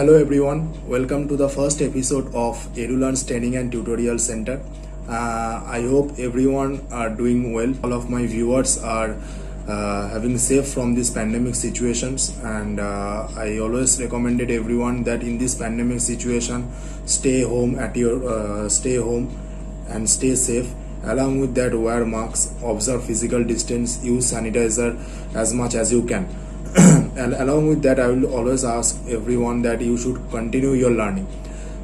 Hello everyone, welcome to the first episode of EduLearn's Training and Tutorial Center. I hope everyone are doing well. All of my viewers are having safe from these pandemic situations, and I always recommended everyone that in this pandemic situation, stay home and stay safe. Along with that, wear masks, observe physical distance, use sanitizer as much as you can. And along with that, I will always ask everyone that you should continue your learning.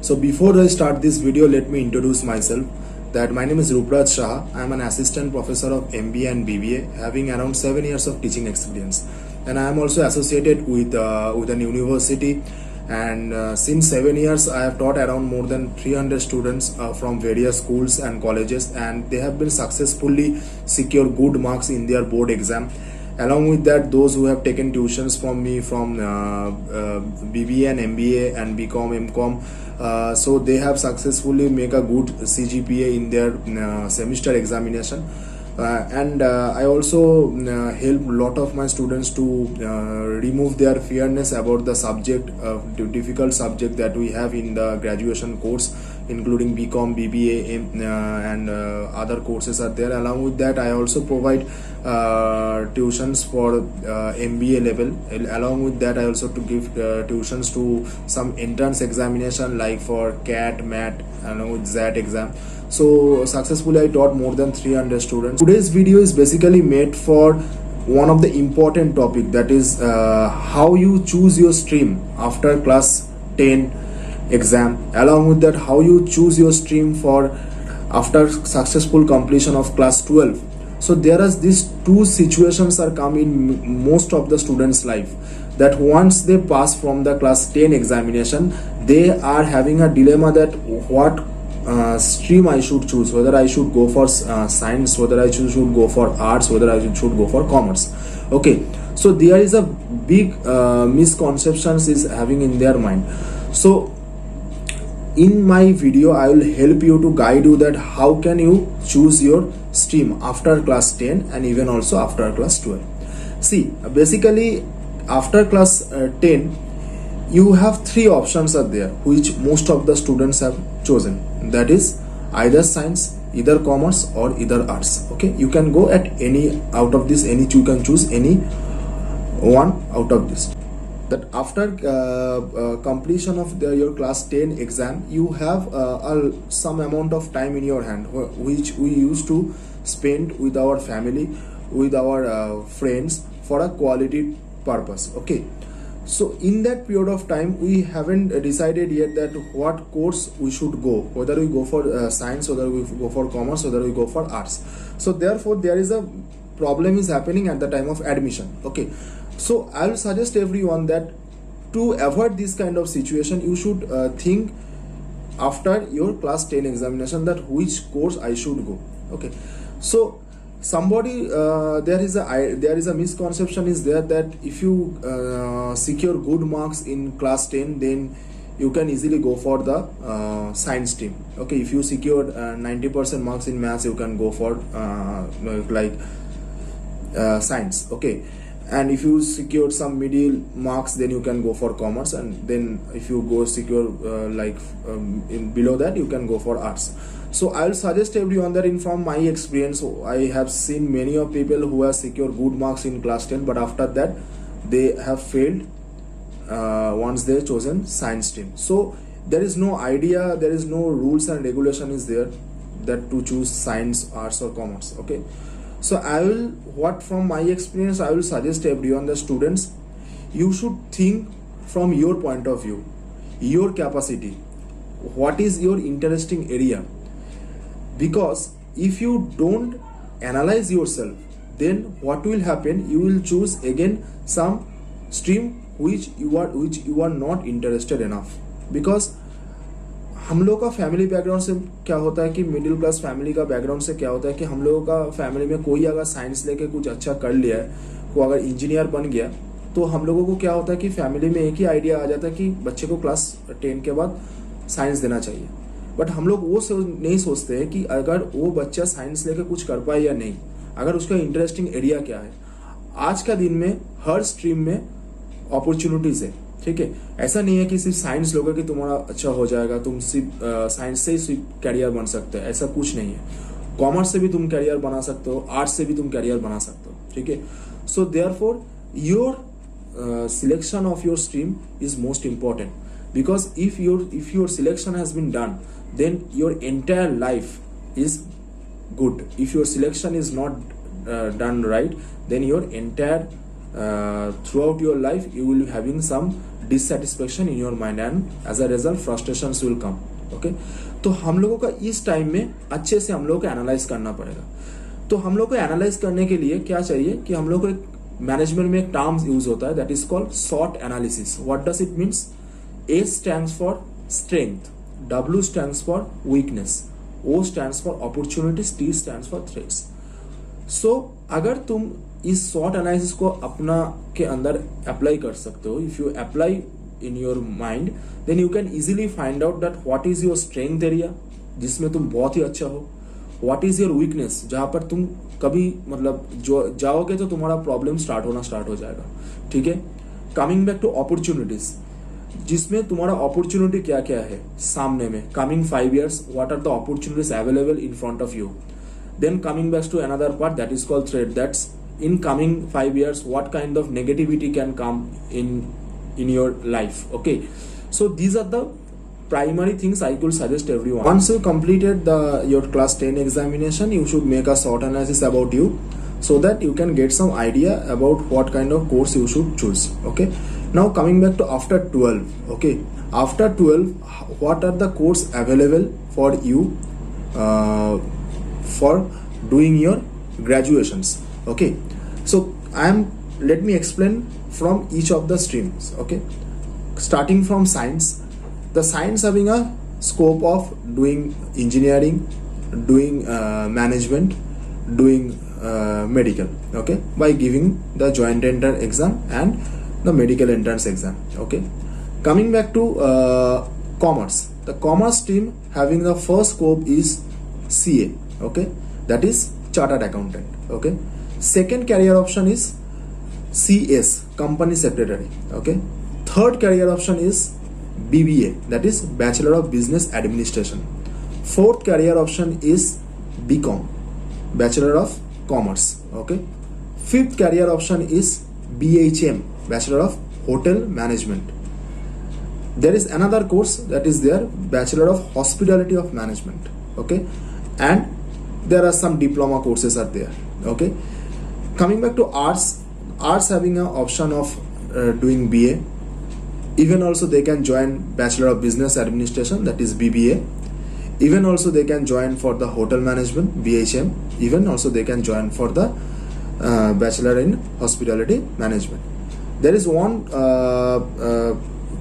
So before I start this video, let me introduce myself. That my name is Rupraj Shah. I am an assistant professor of MBA and BBA, having around 7 years of teaching experience, and I am also associated with an university. And since 7 years, I have taught around more than 300 students from various schools and colleges, and they have been successfully secure good marks in their board exam. Along with that, those who have taken tuitions from me from BBA and MBA and BCom, MCom, so they have successfully make a good CGPA in their semester examination. And I also help a lot of my students to remove their fearness about the subject, the difficult subject that we have in the graduation course, including BCom, BBA, and other courses are there. Along with that, I also provide tuitions for MBA level. Along with that, I also to give tuitions to some entrance examination like for CAT, MAT, and XAT exam. So successfully I taught more than 300 students. Today's video is basically made for one of the important topic, that is how you choose your stream after class 10 exam. Along with that, how you choose your stream for after successful completion of class 12. So there are these two situations are come in most of the students' life, that once they pass from the class 10 examination, they are having a dilemma that what stream I should choose, whether I should go for science, whether I should go for arts, whether I should go for commerce. Okay, so there is a big misconceptions is having in their mind. So in my video, I will help you to guide you that how can you choose your stream after class 10 and even also after class 12. See, basically after class 10, you have three options are there which most of the students have chosen. That is either science, either commerce, or either arts. Okay, you can go at any out of this, any you can choose any one out of this. That after completion of your class 10 exam, you have some amount of time in your hand which we used to spend with our family, with our friends for a quality purpose. Okay, so in that period of time, we haven't decided yet that what course we should go, whether we go for science, whether we go for commerce, whether we go for arts. So therefore there is a problem is happening at the time of admission. Okay, so I will suggest everyone that to avoid this kind of situation, you should think after your class 10 examination that which course I should go. Okay, so somebody there is a misconception is there that if you secure good marks in class 10, then you can easily go for the science stream. Okay, if you secured 90% marks in maths, you can go for science. Okay, and if you secured some middle marks, then you can go for commerce, and then if you go secure below that, you can go for arts. So I will suggest everyone that from my experience, I have seen many of people who have secured good marks in class 10, but after that they have failed once they chosen science stream. So there is no idea, there is no rules and regulation is there that to choose science, arts, or commerce. Okay, so I will from my experience, I will suggest everyone, the students, you should think from your point of view, your capacity, what is your interesting area. Because if you don't analyze yourself, then what will happen, you will choose again some stream which you are not interested enough. Because हम लोग का family background से क्या होता है कि middle class family का background से क्या होता है कि हम लोगों का फैमिली में कोई अगर साइंस लेके कुछ अच्छा कर लिया है, वो अगर इंजीनियर बन गया, तो हम लोगों को क्या होता है कि फैमिली में एक ही आइडिया आ जाता है कि बच्चे को क्लास 10 के बाद साइंस देना चाहिए. बट हम लोग वो नहीं सोचते हैं कि अगर वो बच्चा साइंस लेके कुछ कर पाए या नहीं, अगर उसका इंटरेस्टिंग एरिया क्या है. आज का दिन में हर स्ट्रीम में अपॉर्चुनिटीज है. ठीक है। ऐसा नहीं है कि सिर्फ साइंस लोगे कि तुम्हारा अच्छा हो जाएगा, तुम सिर्फ साइंस से ही सिर्फ कैरियर बन सकते हो, ऐसा कुछ नहीं है। कॉमर्स से भी तुम कैरियर बना सकते हो, आर्ट्स से भी तुम कैरियर बना सकते हो, ठीक है। So therefore your selection of your stream is most important, because if your selection has been done, then your entire life is good. If your selection is not done right, then your entire throughout your life you will be having some dissatisfaction in your mind, and as a result frustrations will come. Okay, तो हम लोगों का इस time में अच्छे से हम लोगों को एनालाइज करना पड़ेगा। तो हम लोग को एनालाइज करने के लिए क्या चाहिए कि हम लोग को एक मैनेजमेंट में एक टर्म्स यूज होता है, दैट इज कॉल्ड सॉट analysis. What does it means? S stands for strength, W stands for weakness, O stands for opportunities, T stands for threats. So अगर तुम इस सॉट एनालिसिस को अपना के अंदर अप्लाई कर सकते हो, if you apply in your mind, then you can easily find out that what is your strength area जिसमें तुम बहुत ही अच्छा हो, व्हाट इज योर वीकनेस जहां पर तुम कभी मतलब जो जाओगे तो तुम्हारा प्रॉब्लम स्टार्ट हो जाएगा, ठीक है। कमिंग बैक टू अपॉर्चुनिटीज, जिसमें तुम्हारा अपॉर्चुनिटी क्या क्या है सामने में, coming 5 years what are the opportunities available in front of you. Then coming back to another part that is called threat, that's in coming 5 years what kind of negativity can come in your life. Okay, so these are the primary things I could suggest everyone. Once you completed your class 10 examination, you should make a SWOT analysis about you, so that you can get some idea about what kind of course you should choose. Okay, now coming back to after 12. Okay, after 12 what are the course available for you for doing your graduations? Okay, so let me explain from each of the streams. Okay, starting from science, the science having a scope of doing engineering, doing management, doing medical, okay, by giving the joint entrance exam and the medical entrance exam. Okay, coming back to commerce, the commerce stream having the first scope is CA, okay, that is chartered accountant. Okay, second career option is CS, company secretary. Okay, third career option is BBA, that is Bachelor of Business Administration. Fourth career option is BCom, Bachelor of Commerce. Okay, fifth career option is BHM, Bachelor of Hotel Management. There is another course that is there, Bachelor of Hospitality of Management. Okay, and there are some diploma courses are there. Okay, coming back to arts having an option of doing BA. Even also they can join Bachelor of Business Administration, that is BBA. Even also they can join for the hotel management, BHM. Even also they can join for the Bachelor in Hospitality Management. There is one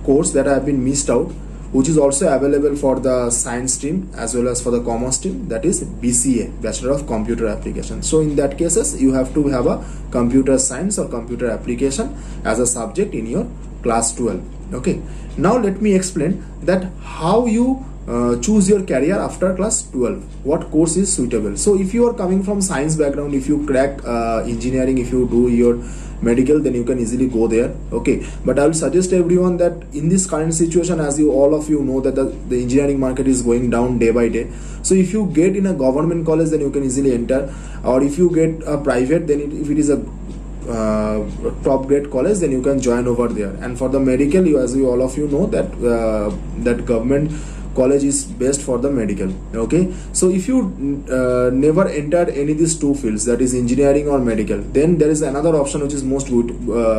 course that I have been missed out, which is also available for the science stream as well as for the commerce stream, that is BCA, Bachelor of Computer Application. So in that cases you have to have a computer science or computer application as a subject in your class 12. Okay, now let me explain that how you choose your career after class 12, what course is suitable. So if you are coming from science background, if you crack engineering, if you do your medical, then you can easily go there. Okay, but I will suggest everyone that in this current situation, as you all of you know that the engineering market is going down day by day, so if you get in a government college, then you can easily enter, or if you get a private, then if it is a top grade college, then you can join over there. And for the medical, as you all of you know that that government college is best for the medical. Okay, so if you never entered any of these two fields, that is engineering or medical, then there is another option which is most good,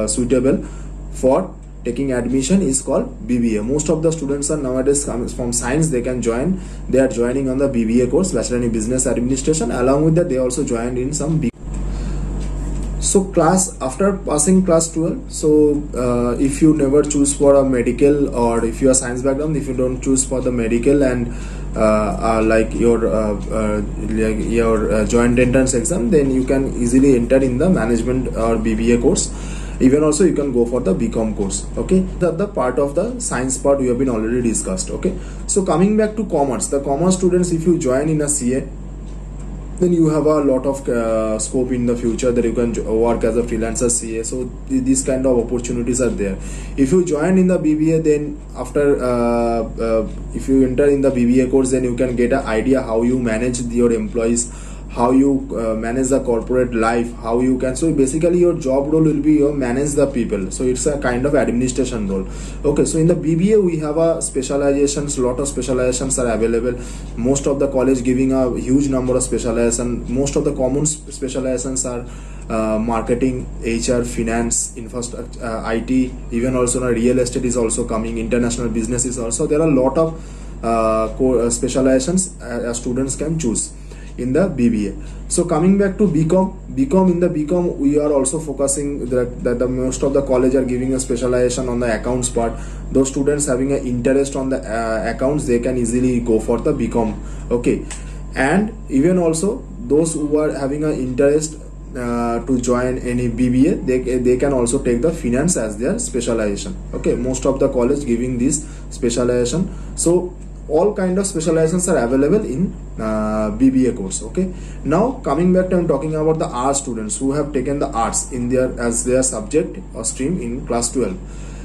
suitable for taking admission, is called BBA. Most of the students are nowadays from science, they can join, they are joining on the BBA course, Bachelor in Business Administration. Along with that, they also joined in some so after passing class 12, so if you never choose for a medical, or if you are science background, if you don't choose for the medical and like your joint entrance exam, then you can easily enter in the management or BBA course. Even also you can go for the BCom course. Okay, the part of the science part we have been already discussed. Okay, so coming back to commerce, the commerce students, if you join in a CA, then you have a lot of scope in the future that you can work as a freelancer CA. So these kind of opportunities are there. If you join in the BBA, then after if you enter in the BBA course, then you can get an idea how you manage your employees, how you manage the corporate life, how you can. So basically your job role will be you manage the people, so it's a kind of administration role. Okay, so in the BBA we have a specializations, lot of specializations are available. Most of the college giving a huge number of specialization. Most of the common specializations are marketing, HR, finance, infrastructure, IT, even also real estate is also coming, international business is also. There are a lot of specializations students can choose in the BBA. So coming back to BCom, in the BCom we are also focusing that the most of the college are giving a specialization on the accounts part. Those students having an interest on the accounts, they can easily go for the BCom. Okay, and even also those who are having an interest to join any BBA, they can also take the finance as their specialization. Okay, most of the college giving this specialization. So all kind of specializations are available in BBA course. Okay, now coming back to, I'm talking about the arts students who have taken the arts in their as their subject or stream in class 12.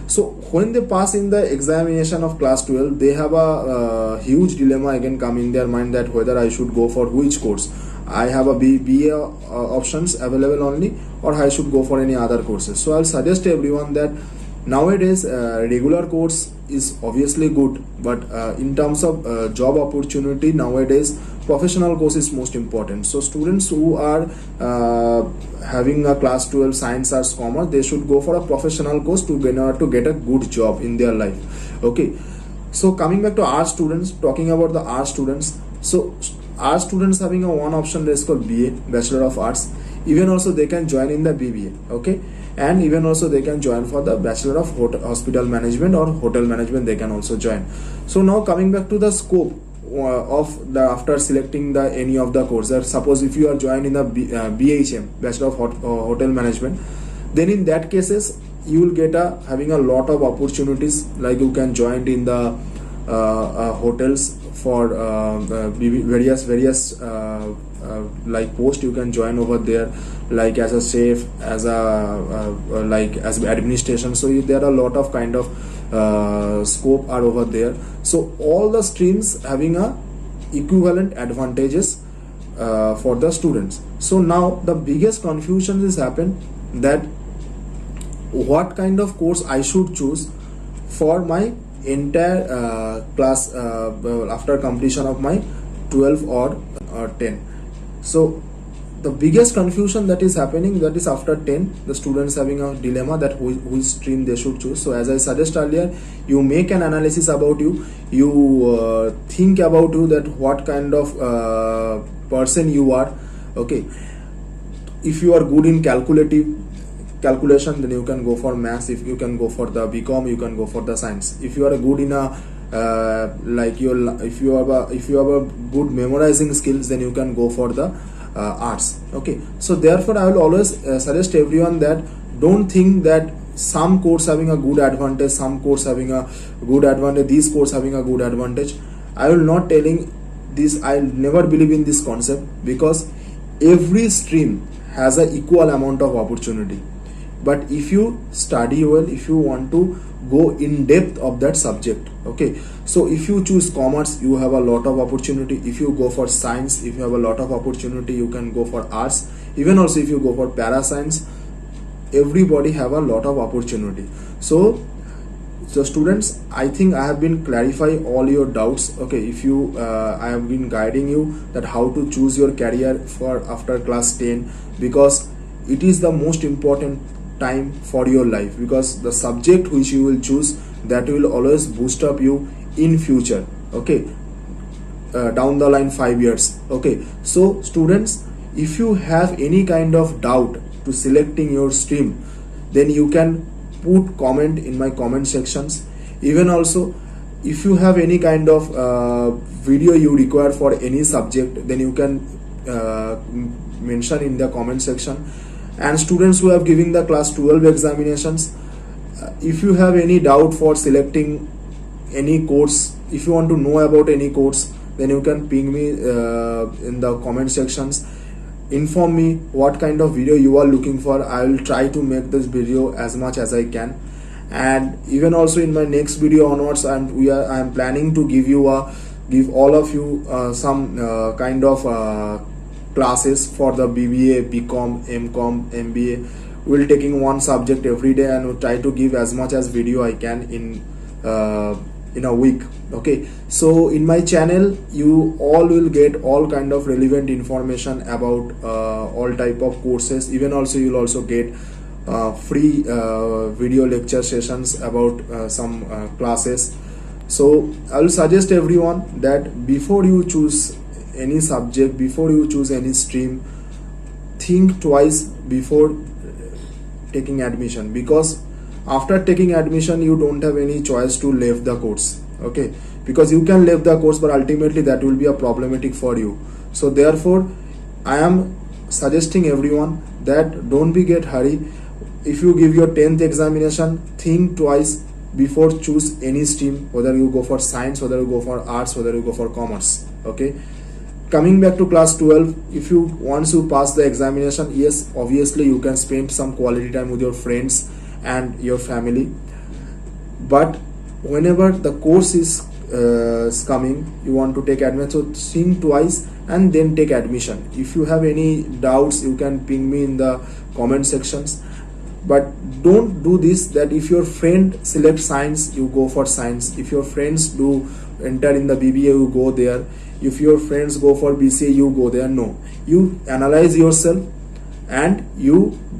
So when they pass in the examination of class 12, they have a huge dilemma again come in their mind that whether I should go for which course. I have a BBA options available only, or I should go for any other courses. So I'll suggest everyone that nowadays regular course is obviously good, but in terms of job opportunity nowadays professional course is most important. So students who are having a class 12 science, arts, commerce, they should go for a professional course to get a good job in their life. Okay, so coming back to arts students, talking about the arts students, so arts students having a one option is called BA, Bachelor of Arts. Even also they can join in the BBA. Okay, and even also they can join for the Bachelor of Hospital Management or Hotel Management, they can also join. So now coming back to the scope of the after selecting the any of the courses, suppose if you are joined in the BHM, Bachelor of Hotel Management, then in that cases you will get having a lot of opportunities, like you can join in the hotels for various like post you can join over there, like as a chef, as a like as administration. So there are a lot of kind of scope are over there. So all the streams having a equivalent advantages for the students. So now the biggest confusion is happened that what kind of course I should choose for my entire class after completion of my 12 or 10. So the biggest confusion that is happening, that is after 10 the students having a dilemma that which stream they should choose. So as I suggested earlier, you make an analysis about you think about you that what kind of person you are. Okay, if you are good in calculation, then you can go for maths. If you can go for the BCom, you can go for the science. If you are good in a if you have a good memorizing skills, then you can go for the arts. Okay, so therefore I will always suggest everyone that don't think that some course having a good advantage, some course having a good advantage, this course having a good advantage. I will not telling this, I never believe in this concept, because every stream has an equal amount of opportunity. But if you study well, if you want to go in depth of that subject, okay, so if you choose commerce, you have a lot of opportunity. If you go for science, if you have a lot of opportunity, you can go for arts. Even also if you go for para science, everybody have a lot of opportunity. So students, I think I have been clarify all your doubts. Okay, if you I have been guiding you that how to choose your career for after class 10, because it is the most important time for your life, because the subject which you will choose, that will always boost up you in future. Okay, down the line 5 years. Okay, so students, if you have any kind of doubt to selecting your stream, then you can put comment in my comment sections. Even also if you have any kind of video you require for any subject, then you can mention in the comment section. And students who have given the class 12 examinations, if you have any doubt for selecting any course, if you want to know about any course, then you can ping me in the comment sections. Inform me what kind of video you are looking for. I will try to make this video as much as I can. And even also in my next video onwards, I am planning to give all of you some kind of classes for the BBA, BCom, MCom, MBA. We'll taking one subject every day, and we'll try to give as much as video I can in a week. Okay, so in my channel you all will get all kind of relevant information about all type of courses. Even also you'll also get free video lecture sessions about some classes. So I will suggest everyone that before you choose any subject, before you choose any stream, think twice before taking admission, because after taking admission you don't have any choice to leave the course. Okay, because you can leave the course, but ultimately that will be a problematic for you. So therefore I am suggesting everyone that don't be get hurry. If you give your 10th examination, think twice before choose any stream, whether you go for science, whether you go for arts, whether you go for commerce. Okay, coming back to class 12, if you once you pass the examination, yes, obviously you can spend some quality time with your friends and your family, but whenever the course is coming, you want to take admission, so think twice and then take admission. If you have any doubts, you can ping me in the comment sections. But don't do this, that if your friend selects science, you go for science. If your friends do enter in the BBA, you go there. If your friends go for BCA, you go there. No, you analyze yourself and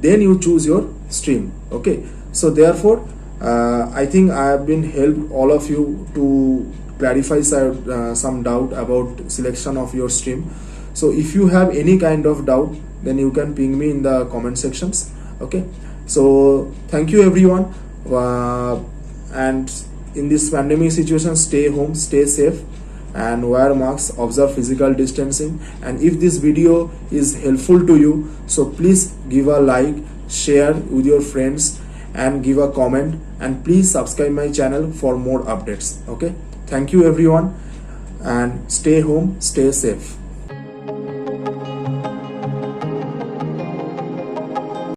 then you choose your stream. Okay, so therefore I think I have been helped all of you to clarify some doubt about selection of your stream. So if you have any kind of doubt, then you can ping me in the comment sections. Okay, so thank you everyone, and in this pandemic situation, stay home, stay safe, and wear masks, observe physical distancing. And if this video is helpful to you, so please give a like, share with your friends, and give a comment, and please subscribe my channel for more updates. Okay, thank you everyone, and stay home, stay safe.